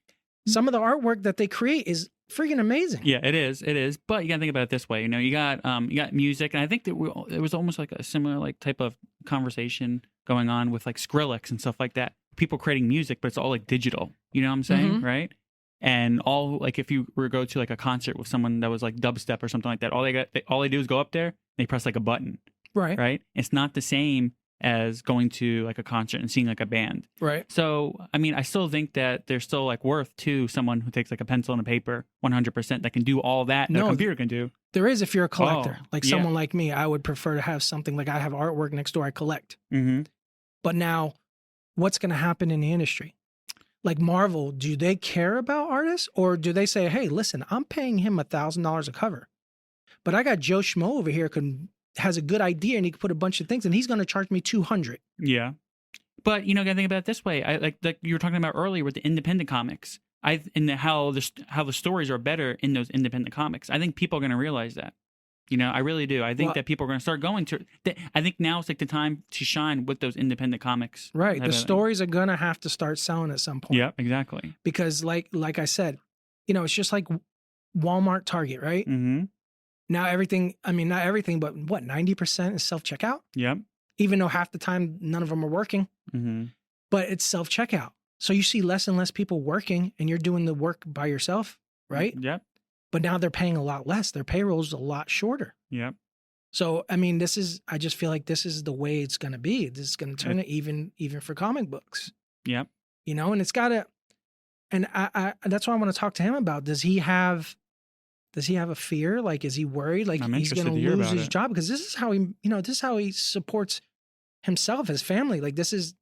some of the artwork that they create is freaking amazing. Yeah, it is. It is. But you gotta think about it this way. You know, you got music, and I think that it was almost like a similar like type of conversation going on with like Skrillex and stuff like that. People creating music, but it's all like digital. You know what I'm saying, right? And all like if you were to go to like a concert with someone that was like dubstep or something like that, all they do is go up there, they press like a button, right? It's not the same as going to like a concert and seeing like a band, right? So I mean, I still think that there's still like worth to someone who takes like a pencil and a paper, 100%, that can do all that a computer can do. There is if you're a collector, someone like me. I would prefer to have something like I have artwork next door I collect. Mm-hmm. But now, what's going to happen in the industry? Like Marvel, do they care about artists or do they say, hey, listen, I'm paying him $1,000 a cover, but I got Joe Schmo over here has a good idea and he can put a bunch of things and he's going to charge me $200. Yeah. But, you know, gotta think about it this way. I like you were talking about earlier with the independent comics. How the stories are better in those independent comics. I think people are going to realize that. You know, I really do. I think that people are going to start going to. I think now is like the time to shine with those independent comics. Right. The stories are going to have to start selling at some point. Yeah, exactly. Because like I said, you know, it's just like Walmart, Target, right? Mm-hmm. Now everything. I mean, not everything, but what 90% is self checkout. Yep. Even though half the time none of them are working, but it's self checkout. So you see less and less people working, and you're doing the work by yourself, right? Yep. But now they're paying a lot less. Their payroll's a lot shorter. Yep. So, I mean, I just feel like this is the way it's going to be. This is going to turn it even for comic books. Yep. You know, and it's got to, and I that's what I want to talk to him about. Does he have a fear? Like, is he worried? Like he's going to lose his job? Because this is how he supports himself, his family. Like is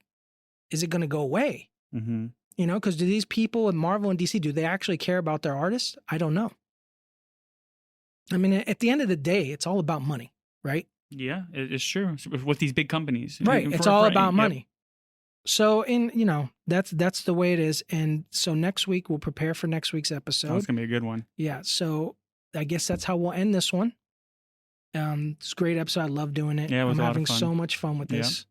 it going to go away? Mm-hmm. You know, because do these people in Marvel and DC, do they actually care about their artists? I don't know. I mean, at the end of the day, it's all about money, right? Yeah, it's true. With these big companies. Right. It's all about money. So, that's the way it is. And so next week, we'll prepare for next week's episode. That's going to be a good one. Yeah. So I guess that's how we'll end this one. It's a great episode. I love doing it. Yeah, I'm having so much fun with this,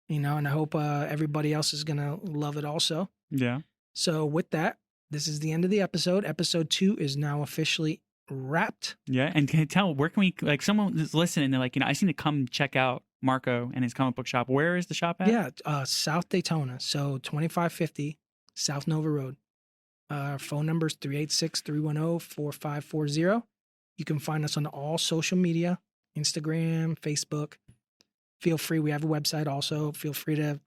you know, and I hope everybody else is going to love it also. Yeah. So with that, this is the end of the episode. Episode 2 is now officially wrapped. Yeah. And can you tell, where can we, like someone is listening, they're like, you know, I seem to come check out Marco and his comic book shop. Where is the shop at? Yeah. South Daytona. So 2550 South Nova Road. Phone number is 386-310-4540. You can find us on all social media, Instagram, Facebook. Feel free. We have a website also. Feel free to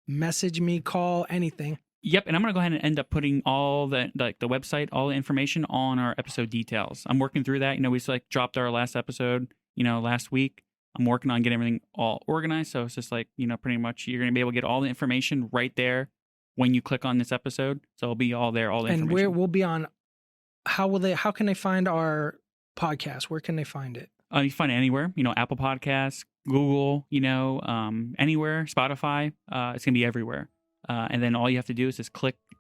message me, call, anything. Yep, and I'm going to go ahead and end up putting all the website, all the information on our episode details. I'm working through that. You know, we just like dropped our last episode, you know, last week. I'm working on getting everything all organized. So it's just like, you know, pretty much you're going to be able to get all the information right there when you click on this episode. So it'll be all there, all the information. And we'll be on, how can they find our podcast? Where can they find it? You can find it anywhere, you know, Apple Podcasts, Google, you know, anywhere, Spotify. It's going to be everywhere. And then all you have to do is just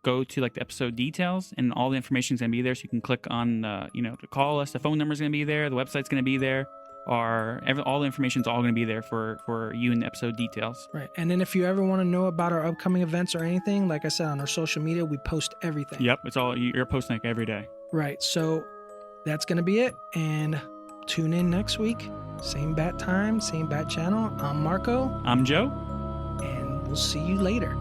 go to like the episode details, and all the information is going to be there. So you can click on, you know, to call us. The phone number is going to be there. The website's going to be there. all the information's all going to be there for you in the episode details. Right. And then if you ever want to know about our upcoming events or anything, like I said, on our social media, we post everything. Yep. It's all, you're posting like every day. Right. So that's going to be it. And tune in next week. Same bat time, same bat channel. I'm Marco. I'm Joe. And we'll see you later.